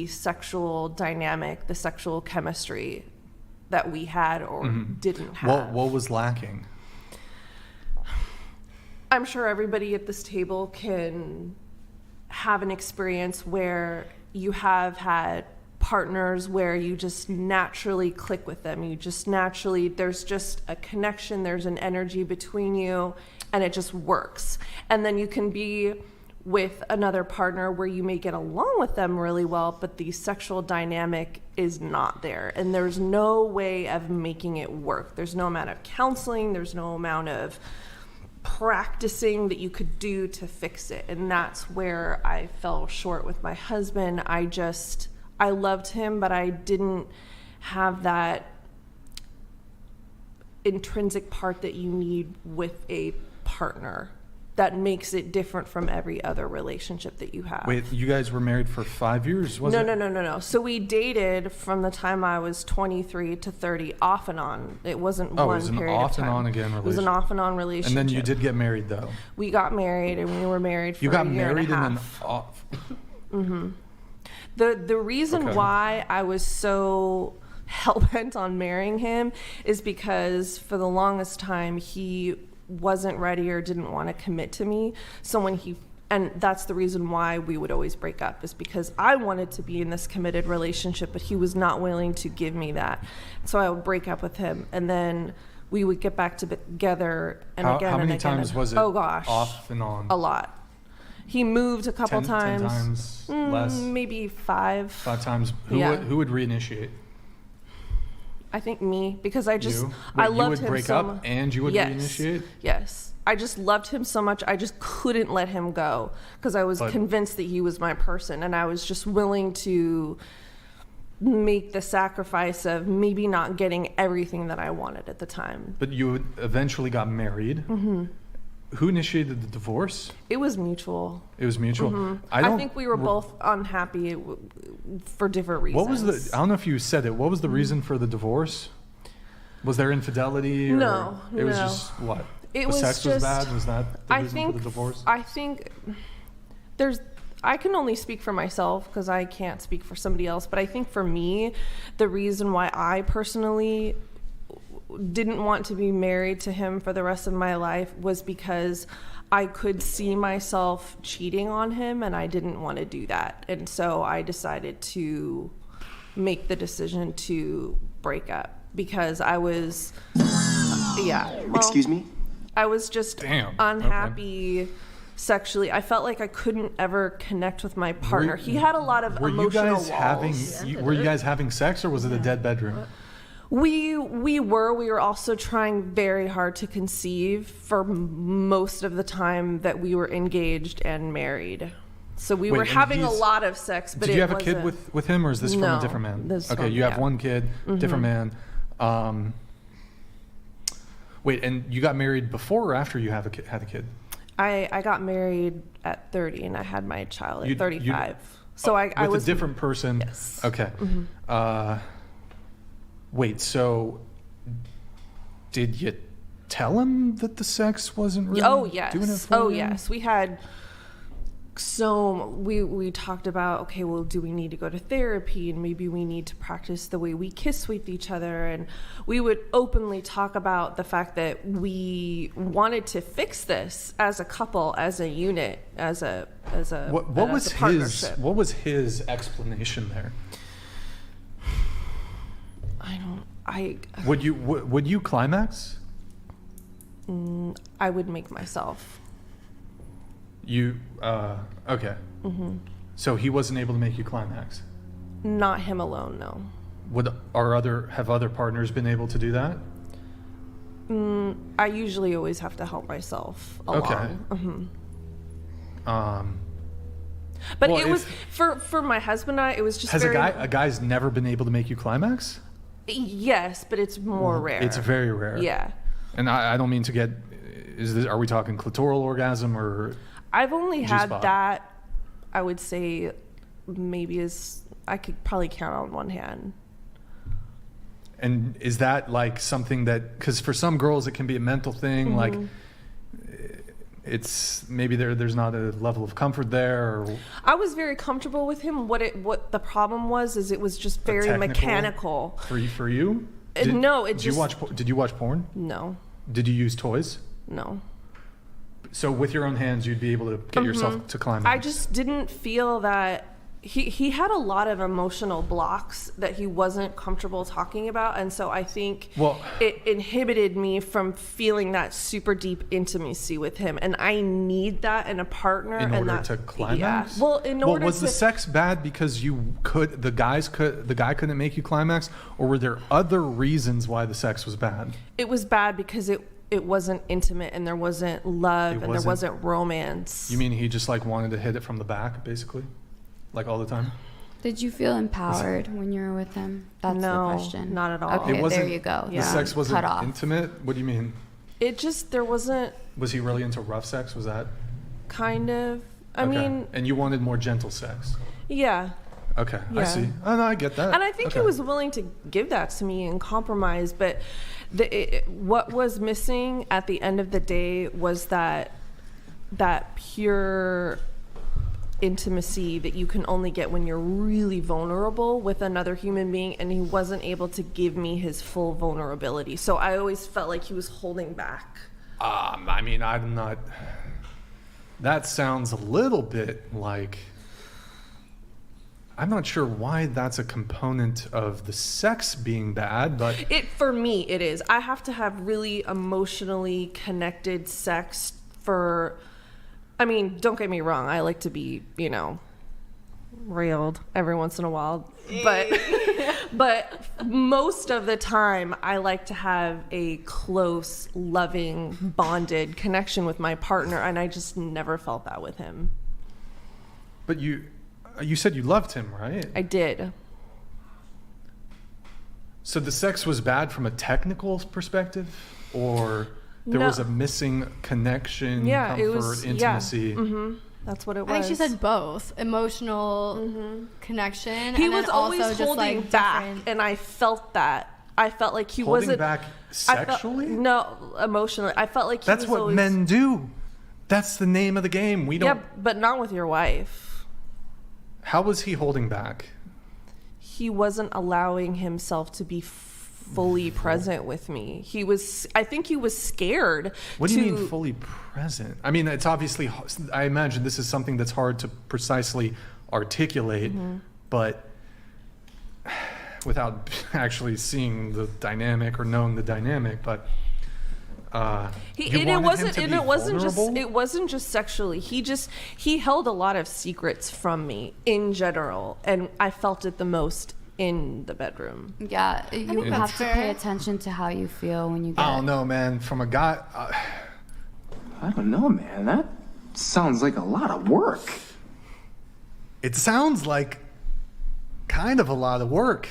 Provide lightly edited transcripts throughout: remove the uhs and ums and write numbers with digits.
sexual dynamic, the sexual chemistry that we had or didn't have. What was lacking? I'm sure everybody at this table can have an experience where you have had partners where you just naturally click with them. You just naturally, there's just a connection, there's an energy between you, and it just works. And then you can be with another partner where you may get along with them really well, but the sexual dynamic is not there. And there's no way of making it work. There's no amount of counseling, there's no amount of practicing that you could do to fix it. And that's where I fell short with my husband. I loved him, but I didn't have that intrinsic part that you need with a partner that makes it different from every other relationship that you have. Wait, you guys were married for 5 years, was it? No. So we dated from the time I was 23 to 30, off and on. It wasn't one period of time. Oh, it was an off and on again relationship. It was an off and on relationship. And then you did get married, though. We got married, and we were married for a year and a half. You got married and then off. Mm-hmm. The reason why I was so hell-bent on marrying him is because for the longest time he wasn't ready or didn't want to commit to me. So and that's the reason why we would always break up, is because I wanted to be in this committed relationship, but he was not willing to give me that. So I would break up with him, and then we would get back together again. How many times was it? Oh gosh, off and on? A lot. He moved a couple times. 10 times less? Maybe 5. 5 times. Who would reinitiate? I think me, because I loved him so much. You would break up and you would reinitiate? Yes. I just loved him so much. I just couldn't let him go because I was convinced that he was my person, and I was just willing to make the sacrifice of maybe not getting everything that I wanted at the time. But you eventually got married. Mm-hmm. Who initiated the divorce? It was mutual. It was mutual. Mm-hmm. I think we were both unhappy for different reasons. What was I don't know if you said it. What was the reason for the divorce? Was there infidelity? No. It was just what? The sex was bad? Was that the reason for the divorce? I think I can only speak for myself because I can't speak for somebody else. But I think for me, the reason why I personally didn't want to be married to him for the rest of my life was because I could see myself cheating on him, and I didn't want to do that. And so I decided to make the decision to break up because I was, Excuse me? I was just unhappy sexually. I felt like I couldn't ever connect with my partner. He had a lot of emotional walls. Were you guys having sex, or was it a dead bedroom? We were also trying very hard to conceive for most of the time that we were engaged and married. So we were having a lot of sex, but did you have a kid with him, or is this from a different man? Okay, you have one kid, different man. Wait, and you got married before or after you had a kid? I got married at 30 and I had my child at 35. So I was a different person. Yes. Okay. Mm-hmm. Wait, so did you tell him that the sex wasn't really doing it for you? Yes. We had we talked about, okay, well, do we need to go to therapy, and maybe we need to practice the way we kiss with each other, and we would openly talk about the fact that we wanted to fix this as a couple, as a unit, as a partnership. What was his explanation there? Would you climax? I would make myself. You okay. Mm-hmm. So he wasn't able to make you climax? Not him alone, no. Have other partners been able to do that? I usually always have to help myself along. Okay. Mm-hmm. But it was for my husband and I. It was just a guy's never been able to make you climax? Yes, but it's more rare. It's very rare. Yeah. And I don't mean to get. Are we talking clitoral orgasm or? I've only had G-spot? that. I would say maybe I could probably count on one hand. And is that like something that, because for some girls it can be a mental thing, like it's maybe there's not a level of comfort there, or I was very comfortable with him. What the problem was is it was just very mechanical. For you? No, did you watch porn? No. Did you use toys? No. So with your own hands, you'd be able to get yourself to climax. I just didn't feel that he had a lot of emotional blocks that he wasn't comfortable talking about, and so I think it inhibited me from feeling that super deep intimacy with him, and I need that in a partner. In order to climax? Yeah. Well, was the sex bad because the guy couldn't make you climax, or were there other reasons why the sex was bad? It was bad because it wasn't intimate, and there wasn't love, and there wasn't romance. You mean he just like wanted to hit it from the back, basically? Like all the time? Did you feel empowered when you were with him? That's the question. Not at all. Okay, there you go. The sex wasn't intimate? What do you mean? There wasn't... Was he really into rough sex? Was that? Kind of. I mean... And you wanted more gentle sex? Yeah. Okay, yeah. I see. Oh, no, I get that. And I think he was willing to give that to me and compromise, but what was missing at the end of the day was that pure intimacy that you can only get when you're really vulnerable with another human being, and he wasn't able to give me his full vulnerability. So I always felt like he was holding back. I mean, I'm not... That sounds a little bit like... I'm not sure why that's a component of the sex being bad, but... For me, it is. I have to have really emotionally connected sex for... I mean, don't get me wrong. I like to be, railed every once in a while. But most of the time, I like to have a close, loving, bonded connection with my partner, and I just never felt that with him. But you said you loved him, right? I did. So the sex was bad from a technical perspective, or there was a missing connection, comfort, intimacy? Yeah. That's what it was. I think she said both. Emotional connection. He and was then always also holding just back, different... and I felt that. I felt like he holding wasn't... back sexually? No, emotionally. I felt like he That's was what always... men do. That's the name of the game. We don't... Yeah, but not with your wife. How was he holding back? He wasn't allowing himself to be fully present with me. I think he was scared. What do you mean fully present? I mean, it's obviously, I imagine this is something that's hard to precisely articulate, but without actually seeing the dynamic or knowing the dynamic, but it wasn't just sexually. He held a lot of secrets from me in general, and I felt it the most in the bedroom. Yeah, you have to pay attention to how you feel when you get... I don't know, man. From a guy... I don't know, man. That sounds like a lot of work. It sounds like kind of a lot of work.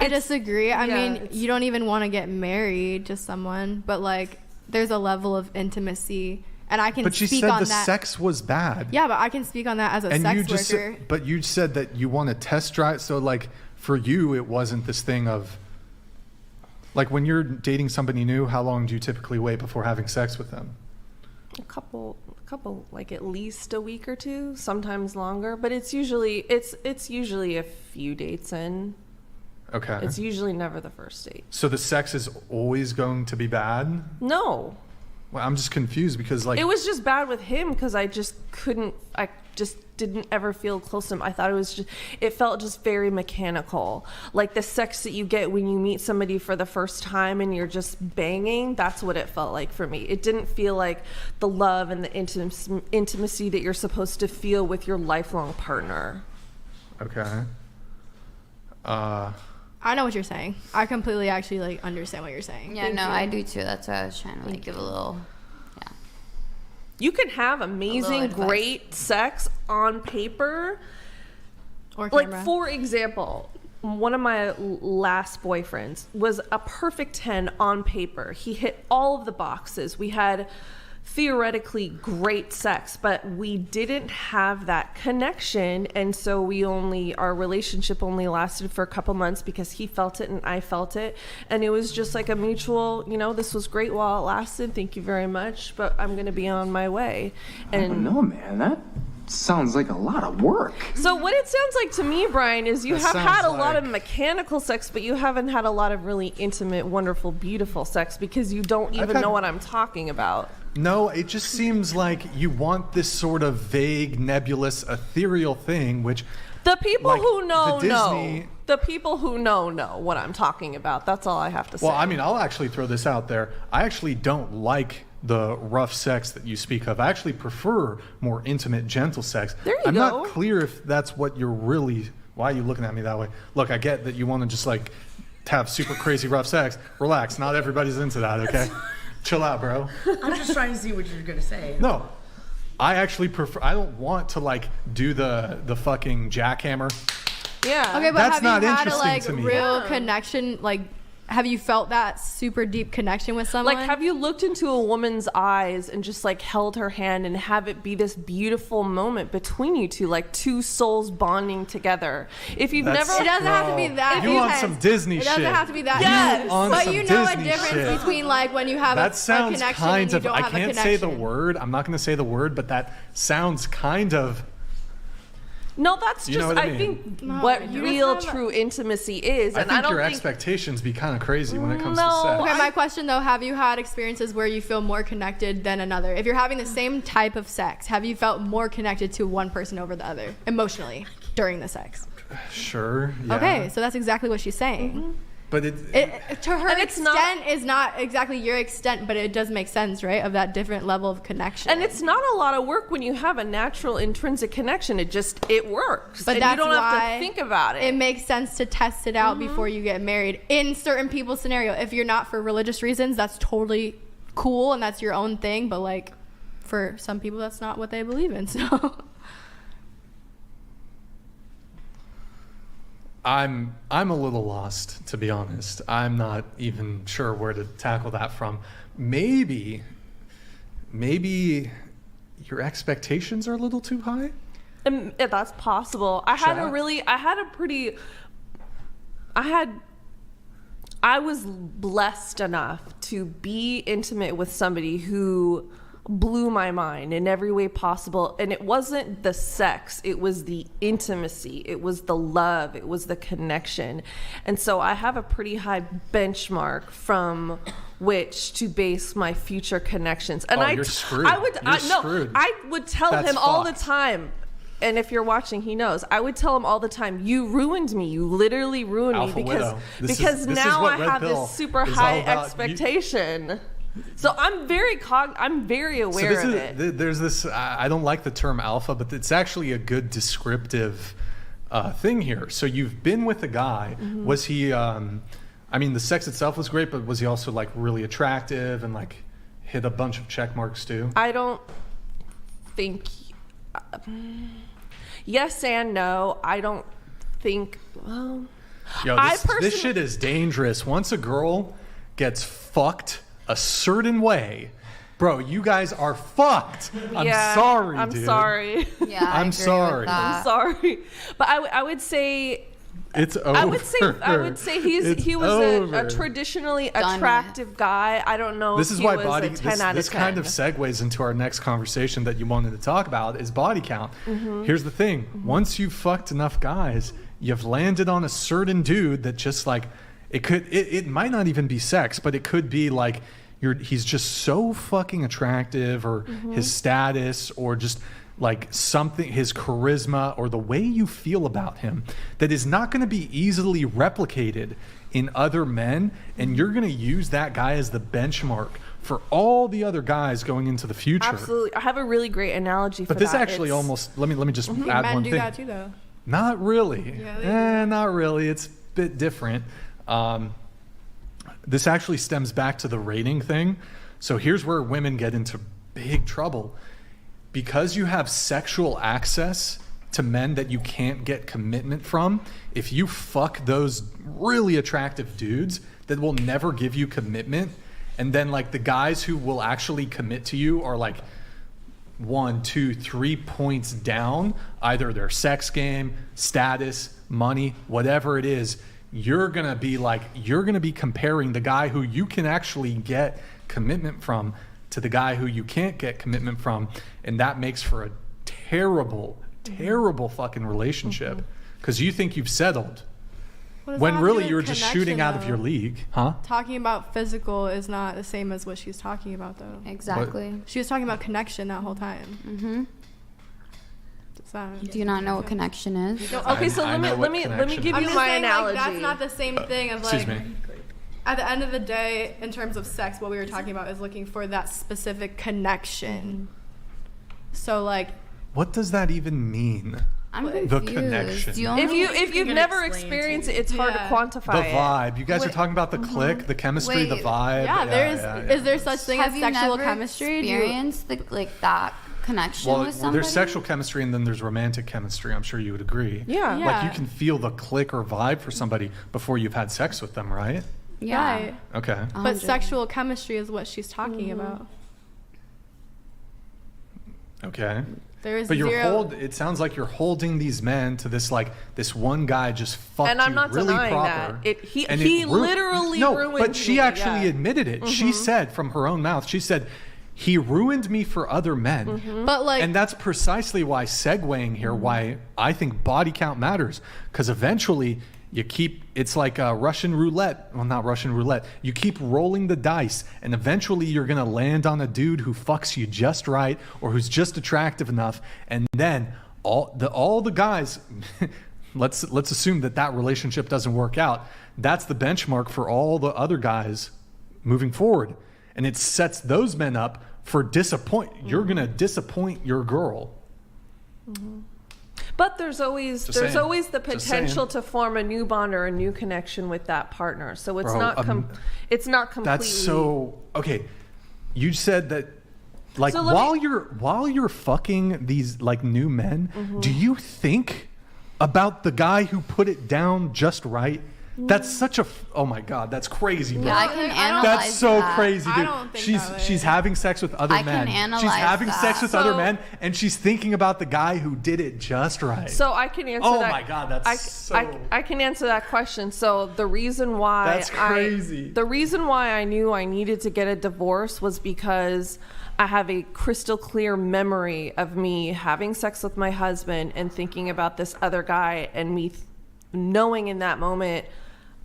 I disagree. I mean, you don't even want to get married to someone, but like there's a level of intimacy, and I can But she speak said on the that. Sex was bad. Yeah, but I can speak on that as a sex worker. But you said that you want to test drive, so like for you it wasn't this thing of like when you're dating somebody new, how long do you typically wait before having sex with them? A couple, like at least a week or two, sometimes longer, but it's usually a few dates in. Okay. It's usually never the first date. So the sex is always going to be bad? No. Well, I'm just confused because like... It was just bad with him because I just didn't ever feel close to him. I thought it felt just very mechanical. Like the sex that you get when you meet somebody for the first time and you're just banging, that's what it felt like for me. It didn't feel like the love and the intimacy that you're supposed to feel with your lifelong partner. Okay. I know what you're saying. I completely actually like understand what you're saying. Yeah, I do too. That's why I was trying to like give a little, You can have amazing, great sex on paper. Or camera. Like, for example, one of my last boyfriends was a perfect 10 on paper. He hit all of the boxes. We had theoretically great sex, but we didn't have that connection, and so our relationship only lasted for a couple months because he felt it and I felt it, and it was just like a mutual, this was great while it lasted, thank you very much, but I'm gonna be on my way. And I don't know, man. That sounds like a lot of work. So what it sounds like to me, Brian, is you have had a lot of mechanical sex, but you haven't had a lot of really intimate, wonderful, beautiful sex because you don't even know what I'm talking about. No, it just seems like you want this sort of vague, nebulous, ethereal thing, which the people who know Disney, know. The people who know what I'm talking about. That's all I have to say. Well, I mean, I'll actually throw this out there. I actually don't like the rough sex that you speak of. I actually prefer more intimate, gentle sex. I'm not clear if that's what you're really... Why are you looking at me that way? Look, I get that you want to just like have super crazy rough sex. Relax. Not everybody's into that, okay? Chill out, bro. I'm just trying to see what you're going to say. No. I actually prefer... I don't want to like do the fucking jackhammer. Yeah. Okay, but that's have not you had interesting a like to me. real connection? Like, have you felt that super deep connection with someone? Like, have you looked into a woman's eyes and just like held her hand and have it be this beautiful moment between you two, like two souls bonding together? If you've never, it doesn't have to be that. You want some Disney shit? It doesn't have to be that. Yes, but you know a Disney difference shit. between like when you have that a sounds connection kind and you of. don't I have a can't connection. say the word. I'm not going to say the word, but that sounds kind of. No, that's just, You know what I I mean? think, what you real, just have true intimacy is. I And think I don't your think expectations be kind of crazy when it comes to No, sex. Okay, my question though, have you had experiences where you feel more connected than another? If you're having the same type of sex, have you felt more connected to one person over the other emotionally during the sex? Sure. Yeah. Okay, so that's exactly what she's saying. But To her And it's extent is not exactly your extent, but it does make sense, right? Of that different level of connection. and it's not a lot of work when you have a natural intrinsic connection. It works. But and that's you don't have why to think about it. It makes sense to test it out before you get married. In certain people's scenario, if you're not for religious reasons, that's totally cool and that's your own thing. But like, for some people, that's not what they believe in. So. I'm a little lost, to be honest. I'm not even sure where to tackle that from. Maybe your expectations are a little too high. And that's possible. I was blessed enough to be intimate with somebody who blew my mind in every way possible. And it wasn't the sex, it was the intimacy, it was the love, it was the connection. And so I have a pretty high benchmark from which to base my future connections. And you're screwed. Screwed. I would tell That's him all the fucked. time. And if you're watching, he knows. I would tell him all the time, you ruined me. You literally ruined Alpha me widow. This is now what I Red have Pill this super is high all about. expectation. So I'm very aware of it. There's this, I don't like the term alpha, but it's actually a good descriptive thing here. So you've been with a guy. Mm-hmm. Was he, I mean, the sex itself was great, but was he also like really attractive and like hit a bunch of check marks too? I don't think... yes and no. I don't think... Well, Yo, this shit is dangerous. Once a girl gets fucked a certain way, bro, you guys are fucked. I'm sorry, I'm dude. sorry. Yeah, I'm sorry. I'm sorry. But I would say... It's over. I would say he was a traditionally Done attractive guy. I don't know This if is he why was a 10 out of 10. this kind of segues into our next conversation that you wanted to talk about is body count. Mm-hmm. Here's the thing. Once you've fucked enough guys, you've landed on a certain dude that just like, it might not even be sex, but it could be like he's just so fucking attractive, or his status, or just like something, his charisma, or the way you feel about him, that is not going to be easily replicated in other men, and you're going to use that guy as the benchmark for all the other guys going into the future. Absolutely. I have a really great analogy for that. But this actually almost, let me just add Men one do thing. that too, though. Not really. Yeah, they do. Not really. It's a bit different. This actually stems back to the rating thing. So here's where women get into big trouble. Because you have sexual access to men that you can't get commitment from, if you fuck those really attractive dudes that will never give you commitment, And then like the guys who will actually commit to you are like 1, 2, 3 points down, either their sex game, status, money, whatever it is. You're going to be comparing the guy who you can actually get commitment from to the guy who you can't get commitment from. And that makes for a terrible fucking relationship because you think you've settled when really you're just shooting out of your league. Huh? Talking about physical is not the same as what she's talking about, though. Exactly. She was talking about connection that whole time. Mm-hmm. That, Do you not know what connection is? Okay, so let me give you my analogy. Like, that's not the same thing of like. Excuse me. At the end of the day, in terms of sex, what we were talking about is looking for that specific connection. So like. What does that even mean? I'm The confused. connection. Do you only If you've can never explain experienced to it, it's hard to Yeah. quantify The it. vibe. You guys are Wait. talking about the click, the chemistry, the Wait. vibe. Yeah, is there such thing have as you sexual never chemistry? Do you- experienced that connection Well, with somebody? there's sexual chemistry and then there's romantic chemistry. I'm sure you would agree. Yeah. Yeah. Like you can feel the click or vibe for somebody before you've had sex with them, right? Yeah. Right. Okay. 100. But sexual chemistry is what she's talking about. Okay. There is But zero. it sounds like you're holding these men to this this one guy just fucked And I'm you not really denying proper. that. He And literally no, ruined but she me, actually yeah. admitted it. She said from her own mouth, she said, he ruined me for other men. But like. And that's precisely why segueing here, why I think body count matters. Because eventually it's like Russian roulette. Well, not Russian roulette. You keep rolling the dice, and eventually you're going to land on a dude who fucks you just right or who's just attractive enough. And then all the guys, let's assume that relationship doesn't work out. That's the benchmark for all the other guys moving forward. And it sets those men up for You're going to disappoint your girl. But there's always Just saying. the Just potential saying. to form a new bond or a new connection with that partner. So it's Bro, not it's not completely. That's so okay. You said that like So let while you're fucking these like new men, do you think about the guy who put it down just right? That's such a oh my god, that's crazy, bro. Yeah, I can analyze That's so that. crazy, I dude. don't think She's that way. she's having sex with other I can men. analyze She's having that. sex with other So- men, and she's thinking about the guy who did it just right. So I can answer Oh that. my God, that's I can answer that question. So the reason why That's crazy. the reason why I knew I needed to get a divorce was because I have a crystal clear memory of me having sex with my husband and thinking about this other guy and me knowing in that moment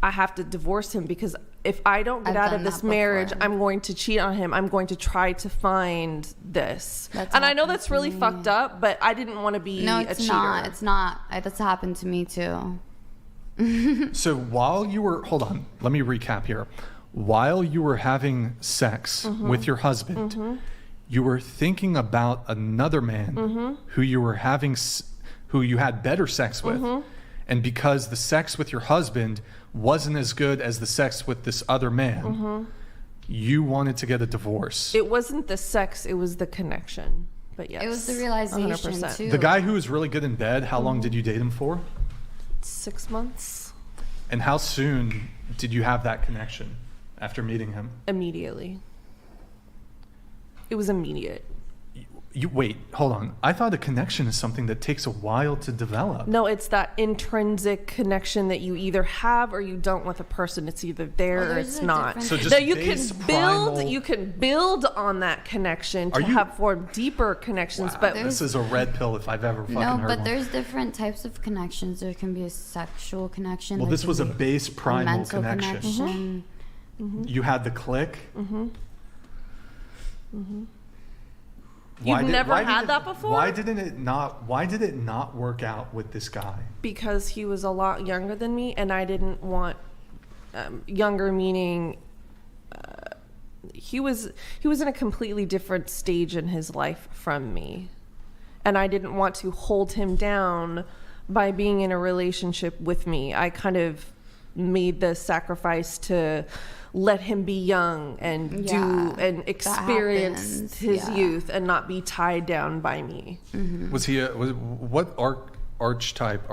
I have to divorce him because if I don't get I've out done of this that marriage, before. I'm going to cheat on him. I'm going to try to find this. That's And I know happened that's to really me. fucked up, but I didn't want to be No, a it's cheater. not. It's not. That's happened to me too. So while you were, hold on, let me recap here. While you were having sex with your husband, you were thinking about another man who you were who you had better sex with. And because the sex with your husband wasn't as good as the sex with this other man, you wanted to get a divorce. It wasn't the sex, it was the connection. But yes. It was the realization 100%. too. The guy who was really good in bed, how long did you date him for? 6 months And how soon did you have that connection after meeting him? immediately. It was immediate. You wait, hold on. I thought a connection is something that takes a while to develop. No, it's that intrinsic connection that you either have or you don't with a person. It's either there Well, or there's it's a not. difference. So just Now you base can primal- build. You can build on that connection to Are you- have form deeper connections. Wow, but this is a red pill if I've ever fucking No, heard but one. there's different types of connections. There can be a sexual connection. Well, there this can was a be base primal mental connection. You had the click. You've never had that before? Why did it not work out with this guy? because he was a lot younger than me, and I didn't want younger meaning he was in a completely different stage in his life from me, and I didn't want to hold him down by being in a relationship with me. I kind of made the sacrifice to let him be young and Yeah, do and experience happens, his yeah. youth and not be tied down by me. Was he what archetype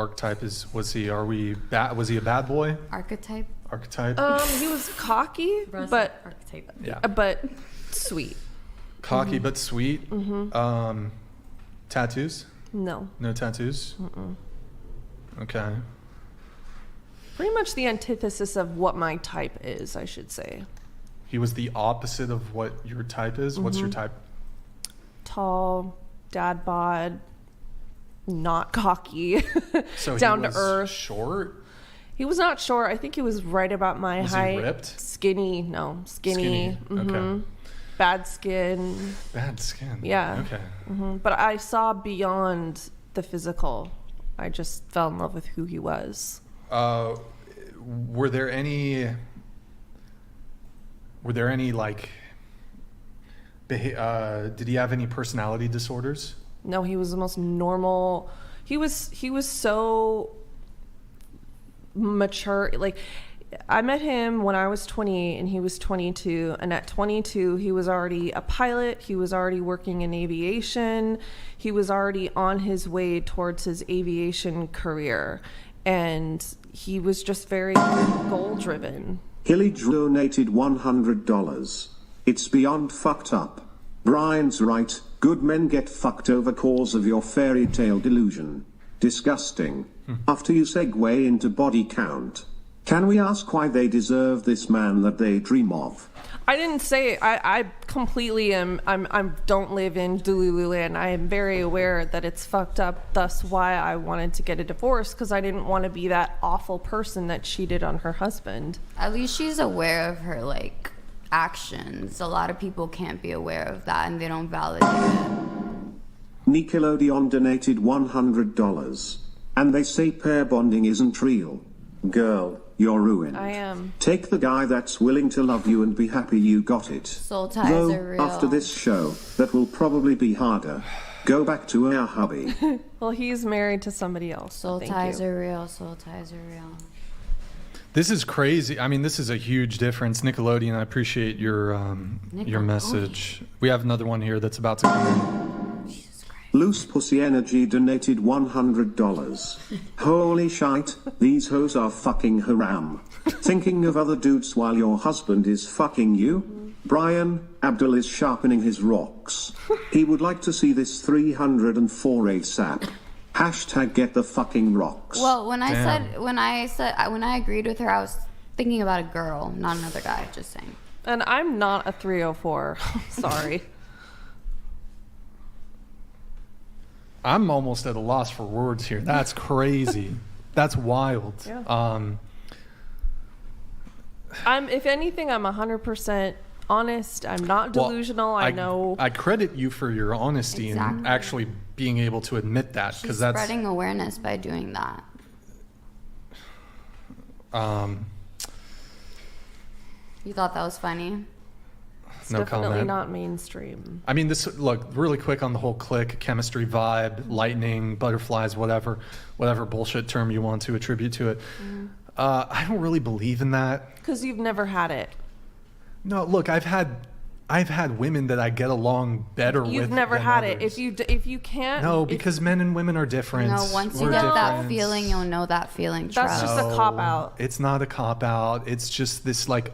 was he? Was he a bad boy? archetype. archetype? He was cocky, but archetype. Yeah. but sweet. Cocky but sweet. Tattoos? No. No tattoos? Okay. Pretty much the antithesis of what my type is, I should say. He was the opposite of what your type is? What's your type? Tall, dad bod, not cocky, So down he was to earth. short? He was not short. I think he was right about my Was he height. ripped? Skinny. No, skinny. Okay. Bad skin. Bad skin. Yeah. Okay. But I saw beyond the physical. I just fell in love with who he was. Were there any like did he have any personality disorders? No, he was the most normal. He was so mature. Like, I met him when I was 28 and he was 22, and at 22 he was already a pilot. He was already working in aviation. He was already on his way towards his aviation career, and he was just very goal driven. Hilly donated $100. It's beyond fucked up. Brian's right. Good men get fucked over cause of your fairy tale delusion. Disgusting. After you segue into body count, can we ask why they deserve this man that they dream of? I didn't say I completely am. I'm don't live in Delululand. I am very aware that it's fucked up. Thus, why I wanted to get a divorce, because I didn't want to be that awful person that cheated on her husband. At least she's aware of her like actions. A lot of people can't be aware of that, and they don't validate it. Nickelodeon donated $100. And they say pair bonding isn't real. Girl, you're ruined. I am. Take the guy that's willing to love you and be happy you got it. Soul ties Though, are real. after this show, that will probably be harder. Go back to our hubby. Well, he's married to somebody else. So Soul thank ties you. are real. Soul ties are real. This is crazy. I mean, this is a huge difference. Nickelodeon, I appreciate your message. We have another one here that's about to come in. Loose Pussy Energy donated $100. Holy shite, these hoes are fucking haram. Thinking of other dudes while your husband is fucking you? Brian, Abdul is sharpening his rocks. He would like to see this 304 ASAP. Hashtag get the fucking rocks. Well, when I Damn. when I agreed with her, I was thinking about a girl, not another guy. Just saying. And I'm not a 304. Sorry. I'm almost at a loss for words here. That's crazy. That's wild. Yeah. If anything, I'm 100% honest. I'm not Well, delusional. I know. I credit you for your honesty and Exactly. actually being able to admit that, She's because that's spreading awareness by doing that. You thought that was funny? It's no definitely comment. not mainstream. I mean, this, look, really quick on the whole click, chemistry, vibe, lightning, butterflies, whatever bullshit term you want to attribute to it. I don't really believe in that. Because you've never had it. No, look, I've had women that I get along better with. You've never than had others. it. If you can't. No, because men and women are different. No, once you We're get that different. feeling, you'll know that feeling. That's Trust. just a cop-out. It's not a cop out. It's just this like,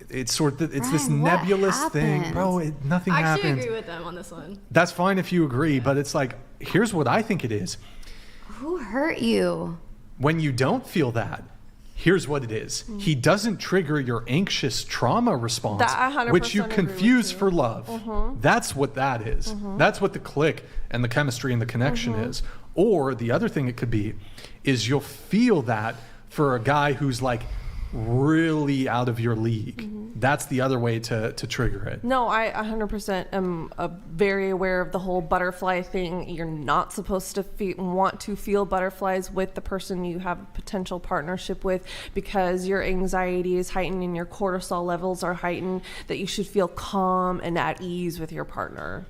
it's sort of, it's this Brian, what nebulous thing, happened? bro. Nothing I actually happens. agree with them on this one. That's fine if you agree, but it's like, here's what I think it is. Who hurt you? When you don't feel that, here's what it is. He doesn't trigger your anxious trauma response, That I 100% which you agree with confuse you. for love. That's what that is. That's what the click and the chemistry and the connection is. Or the other thing it could be is you'll feel that for a guy who's like really out of your league. That's the other way to trigger it. No, I 100% am very aware of the whole butterfly thing. You're not supposed to want to feel butterflies with the person you have a potential partnership with, because your anxiety is heightened and your cortisol levels are heightened, that you should feel calm and at ease with your partner.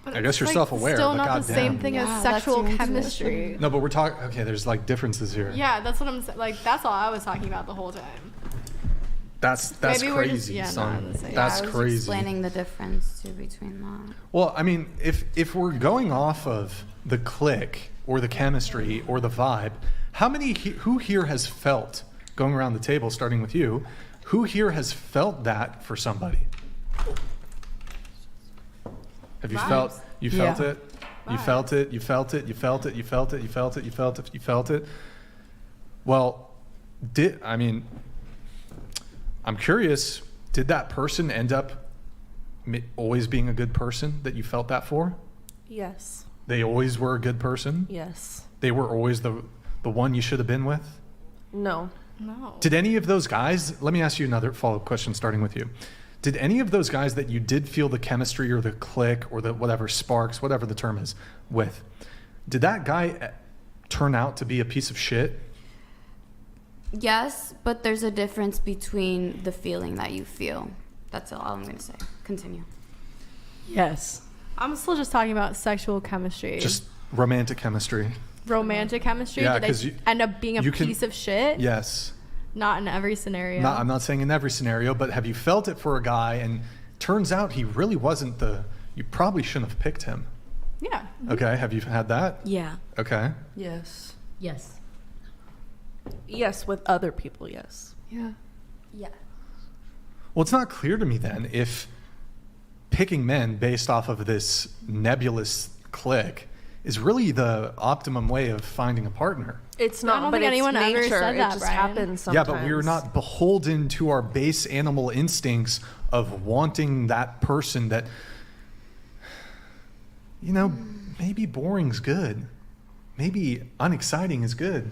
But I guess it's, you're like, self-aware, Still but not the goddamn. same thing Yeah, as that's sexual your chemistry. No, but we're talking, okay, there's like differences here. Yeah, that's what I'm saying. Like, that's all I was talking about the whole time. That's Maybe we're crazy, just- son. not the same. That's I was crazy. explaining the difference too between that. Well, I mean, if we're going off of the click or the chemistry or the vibe, who here has felt going around the table, starting with you, who here has felt that for somebody? Have you felt it? You felt it? You felt it, you felt it, you felt it, you felt it, you felt it, you felt it. Well, I'm curious, did that person end up always being a good person that you felt that for? Yes. They always were a good person? Yes. They were always the one you should have been with? No. No. Did any of those guys, let me ask you another follow-up question starting with you. Did any of those guys that you did feel the chemistry or the click or the whatever sparks, whatever the term is, with, did that guy turn out to be a piece of shit? Yes, but there's a difference between the feeling that you feel. That's all I'm going to say. Continue. Yes. I'm still just talking about sexual chemistry. Just romantic chemistry. Romantic chemistry? Yeah, Did 'cause they you- end up being a you can- piece of shit? Yes. Not in every scenario. I'm not saying in every scenario, but have you felt it for a guy and turns out he really wasn't you probably shouldn't have picked him. Yeah. Okay, have you had that? Yeah. Okay. Yes. Yes. Yes, with other people, yes. Yeah. Yeah. Well, it's not clear to me then if picking men based off of this nebulous click is really the optimum way of finding a partner. It's I not, don't but think it's anyone ever nature. said It that, just Brian. happens sometimes. Yeah, but we're not beholden to our base animal instincts of wanting that person that, maybe boring's good. Maybe unexciting is good.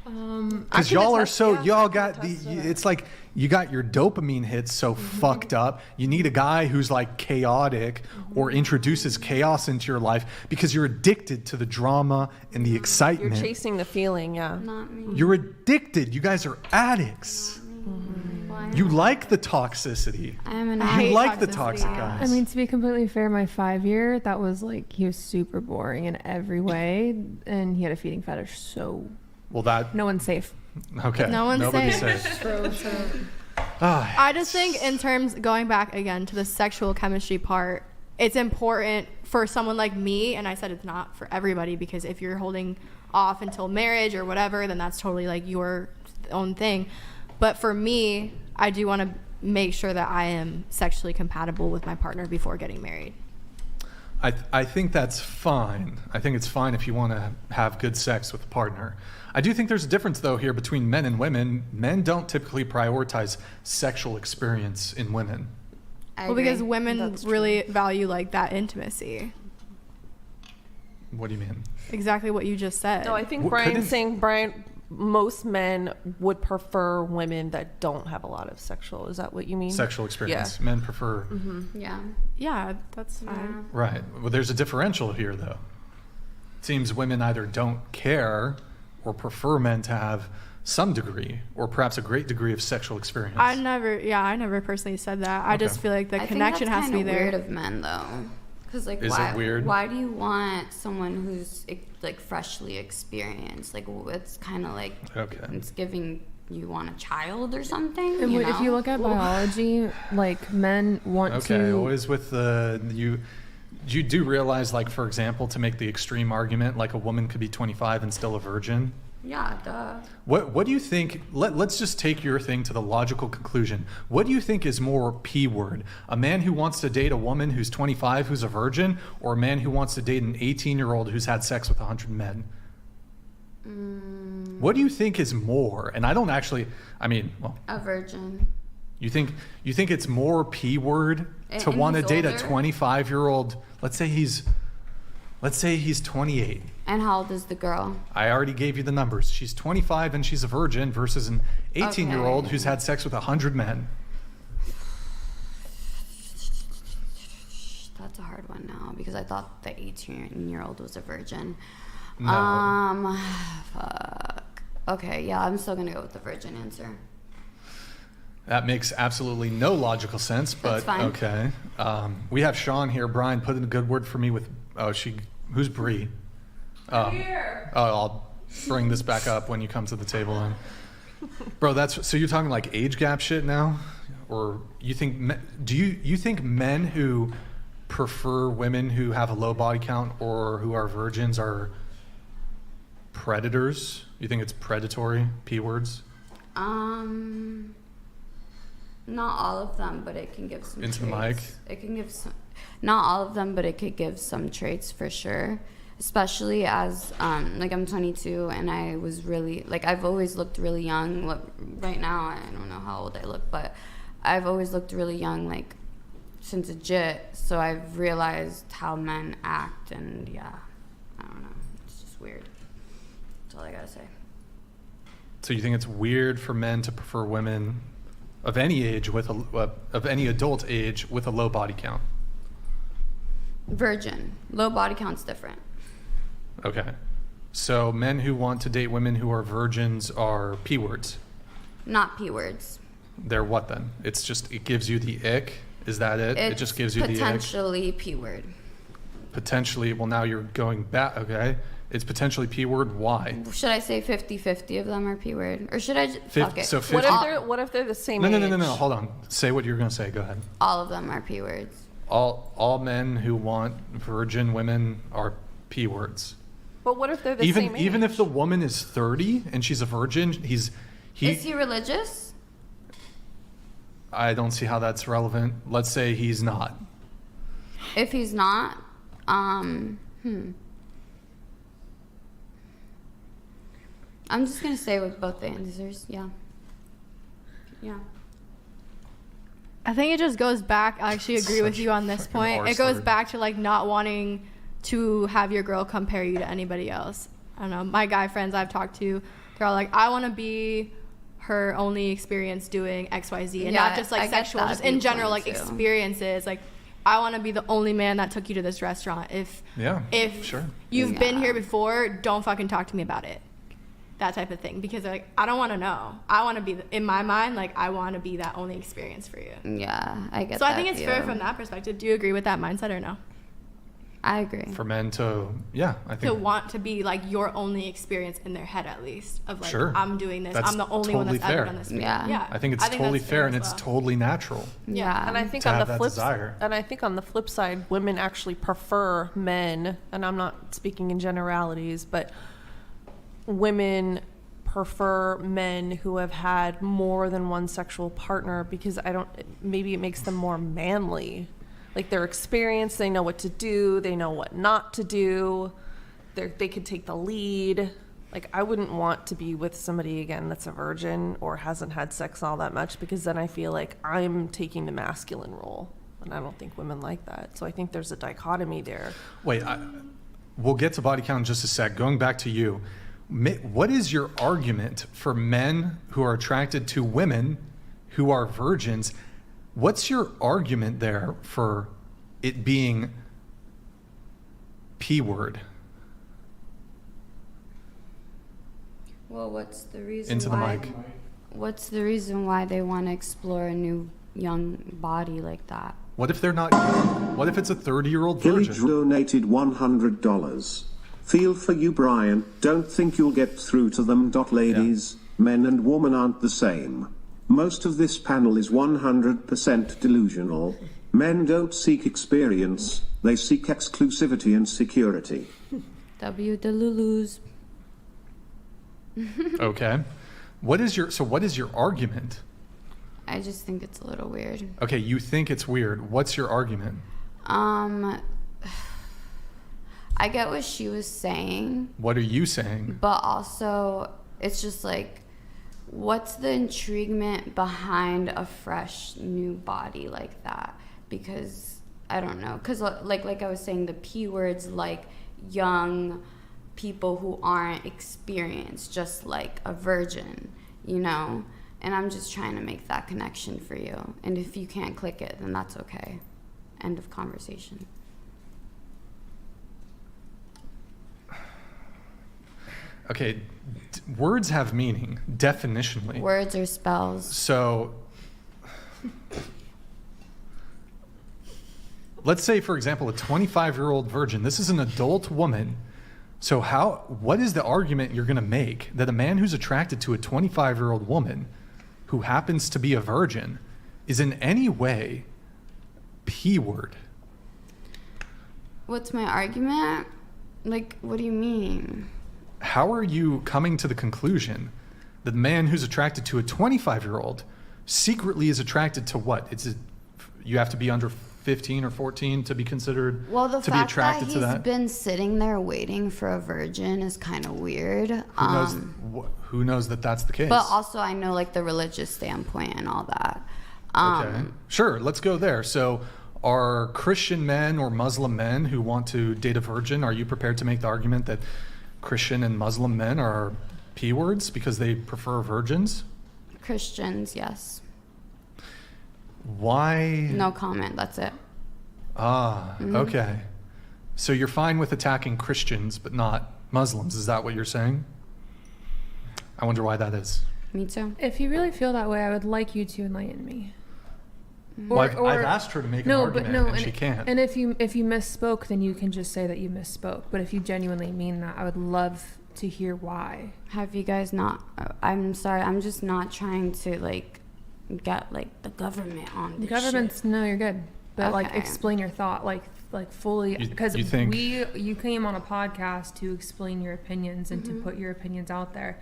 Because y'all are y'all got it's like you got your dopamine hits so fucked up. You need a guy who's like chaotic or introduces chaos into your life because you're addicted to the drama and the excitement. You're chasing the feeling, yeah. Not me. You're addicted. You guys are addicts. Why You not? like the toxicity. I'm an You hate like the toxicity. toxic Yeah. guys. I mean, to be completely fair, my 5-year, that was like, he was super boring in every way, and he had a feeding fetish, so Well, that no one's safe. okay. No one's Nobody's safe. Ah, I just think in terms, going back again to the sexual chemistry part, it's important for someone like me, and I said it's not for everybody, because if you're holding off until marriage or whatever, then that's totally like your own thing. But for me, I do want to make sure that I am sexually compatible with my partner before getting married. I think that's fine. I think it's fine if you want to have good sex with a partner. I do think there's a difference, though, here between men and women. Men don't typically prioritize sexual experience in women. I Well, because agree. women That's true. really value like that intimacy. What do you mean? Exactly what you just said. No, I think Well, Brian's saying most men would prefer women that don't have a lot of sexual. Is that what you mean? Sexual experience. Yeah. Men prefer. Yeah. Yeah, that's fine. Right. Well, there's a differential here, though. It seems women either don't care or prefer men to have some degree or perhaps a great degree of sexual experience. I never personally said that. I just Okay. feel like the I connection think that's has to be kinda weird there. of men, though. Because like, Is it weird? Why do you want someone who's like freshly experienced? Like, it's kind of like Okay. it's giving you want a child or something. And You if you know? look at biology, like men want Okay, to. always with the you do realize, like, for example, to make the extreme argument, like a woman could be 25 and still a virgin. Yeah, duh. What do you think? Let's just take your thing to the logical conclusion. What do you think is more P word? A man who wants to date a woman who's 25 who's a virgin, or a man who wants to date an 18-year-old who's had sex with 100 men? What do you think is more? And I don't actually. I mean, well, A virgin. you think it's more P word to And want to he's date a older? 25-year-old? Let's say he's 28. And how old is the girl? I already gave you the numbers. She's 25 and she's a virgin versus an 18-year-old Okay. who's had sex with 100 men. That's a hard one now because I thought the 18-year-old was a virgin. No. Fuck. Okay, yeah, I'm still gonna go with the virgin answer. That makes absolutely no logical sense, but That's fine. okay. We have Sean here. Brian, put in a good word for me with, who's Bree? Here. Oh, I'll bring this back up when you come to the table then. Bro, so you're talking like age gap shit now? Or you think, do you think men who prefer women who have a low body count or who are virgins are predators? You think it's predatory, P words? Not all of them, but it can give some Into traits. the mic. It can give some, not all of them, but it could give some traits for sure. Especially as, like, I'm 22 and I was really, like, I've always looked really young. Right now, I don't know how old I look, but I've always looked really young, like, since a jit. So I've realized how men act, and yeah, I don't know. It's just weird. That's all I gotta say. So you think it's weird for men to prefer women of any age of any adult age with a low body count? Virgin. Low body count's different. Okay. So men who want to date women who are virgins are P words. Not P words. They're what then? It's just, it gives you the ick? Is that it? It just gives you the ick? Potentially P word. Potentially. Well, now you're going back. Okay. It's potentially P word. Why? Should I say 50-50 of them are P word? Or should I just, fuck it. So What if they're the same age? No. Hold on. Say what you're going to say. Go ahead. All of them are P words. All men who want virgin women are P words. But what if they're the same age? Even if the woman is 30 and she's a virgin, Is he religious? I don't see how that's relevant. Let's say he's not. If he's not, I'm just gonna say with both the answers, yeah. Yeah. I think it just goes back. I actually agree with you on this fucking point. arse It goes word. back to like not wanting to have your girl compare you to anybody else. I don't know. My guy friends I've talked to, they're all like, I want to be her only experience doing XYZ, and Yeah, not just like I get sexual, that just in general, viewpoint, like too. experiences. Like, I want to be the only man that took you to this restaurant. If Sure. you've been Yeah. here before, don't fucking talk to me about it. That type of thing, because like I don't want to know. I want to be in my mind, like I want to be that only experience for you. Yeah, I get So that I think it's fair view. from that perspective. Do you agree with that mindset or no? I agree. For men to, yeah, I To think. want to be like your only experience in their head, at least, of like, Sure. I'm doing this. That's I'm the only one totally that's ever fair. done this. For Yeah. you. Yeah. I think it's totally that's fair and as it's well. totally natural. Yeah. And I think To on have the that flip desire. and I think on the flip side, women actually prefer men, and I'm not speaking in generalities, but women prefer men who have had more than one sexual partner because maybe it makes them more manly. Like they're experienced, they know what to do, they know what not to do. They could take the lead. Like I wouldn't want to be with somebody again that's a virgin or hasn't had sex all that much, because then I feel like I'm taking the masculine role, and I don't think women like that. So I think there's a dichotomy there. Wait, we'll get to body count in just a sec. Going back to you, what is your argument for men who are attracted to women who are virgins? What's your argument there for it being P word? Well, what's the reason Into the why? mic. What's the reason why they want to explore a new young body like that? What if they're not? What if it's a 30-year-old Pillage virgin? donated $100. Feel for you, Brian. Don't think you'll get through to them. Ladies, men and women aren't the same. Most of this panel is 100% delusional. Men don't seek experience, they seek exclusivity and security. W the Lulus. Okay. What is your argument? I just think it's a little weird. Okay, you think it's weird. What's your argument? I get what she was saying, What are you saying? but also it's just like, what's the intriguement behind a fresh new body like that? Because I don't know, because like I was saying, the P words, like young people who aren't experienced, just like a virgin, you know? And I'm just trying to make that connection for you. And if you can't click it, then that's okay. End of conversation. Okay, words have meaning, definitionally. Words or spells. So, let's say, for example, a 25-year-old virgin. This is an adult woman. So what is the argument you're going to make that a man who's attracted to a 25-year-old woman who happens to be a virgin is in any way P word? What's my argument? Like, what do you mean? How are you coming to the conclusion The man who's attracted to a 25-year-old secretly is attracted to what? You have to be under 15 or 14 to be considered Well, the to be fact attracted that to he's that. been sitting there waiting for a virgin is kind of weird. Who knows that that's the case? But also, I know like the religious standpoint and all that. Okay. Sure, let's go there. So, are Christian men or Muslim men who want to date a virgin, are you prepared to make the argument that Christian and Muslim men are P words because they prefer virgins? Christians, yes. Why? No comment. That's it. Okay. So you're fine with attacking Christians but not Muslims. Is that what you're saying? I wonder why that is. Me too. If you really feel that way, I would like you to enlighten me. Well, I've asked her to make an argument, and she can't. And if you misspoke, then you can just say that you misspoke. But if you genuinely mean that, I would love to hear why. Have you guys not? I'm sorry. I'm just not trying to like get like the government on this Governments, shit. no, you're good. But like, Okay. explain your thought, like fully, because you think- you came on a podcast to explain your opinions and to put your opinions out there.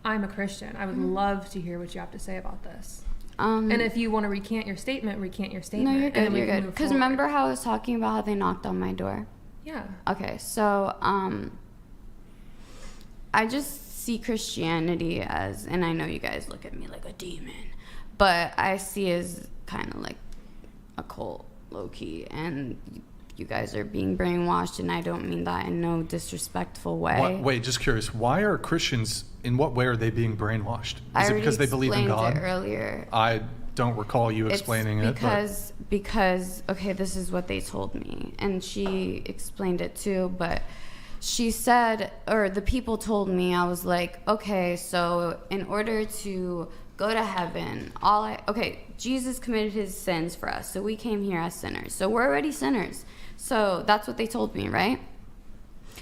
I'm a Christian. I would love to hear what you have to say about this. And if you want to recant your statement, recant your statement. No, you're and good. then we You're can good. move Because forward. remember how I was talking about how they knocked on my door? Yeah. Okay, so I just see Christianity as, and I know you guys look at me like a demon, but I see it as kind of like a cult, low-key, and you guys are being brainwashed, and I don't mean that in no disrespectful way. Wait, just curious. Why are Christians, in what way are they being brainwashed? I Is it already because they believe in God? explained it earlier. I don't recall you explaining it. Because okay, this is what they told me, and she explained it too, but she said, or the people told me, I was like, okay, so in order to go to heaven, Jesus committed his sins for us, so we came here as sinners, so we're already sinners. So that's what they told me, right?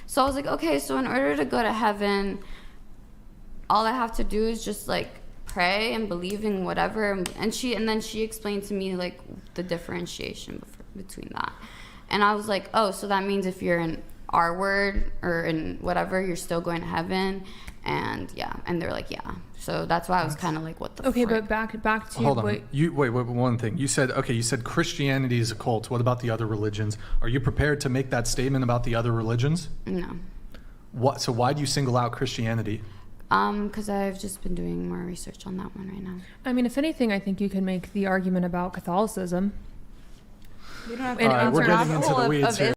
So I was like, okay, so in order to go to heaven, all I have to do is just like pray and believe in whatever. And then she explained to me like the differentiation between that. And I was like, oh, so that means if you're in our word or in whatever, you're still going to heaven. And yeah, and they're like, yeah. So that's why I was kind of like, what the Okay, frick? but back to Hold on. what Wait, one thing. You said Christianity is a cult. What about the other religions? Are you prepared to make that statement about the other religions? No. What? So why do you single out Christianity? Because I've just been doing more research on that one right now. I mean, if anything, I think you can make the argument about Catholicism. You don't have All right, we're answer getting into the weeds here.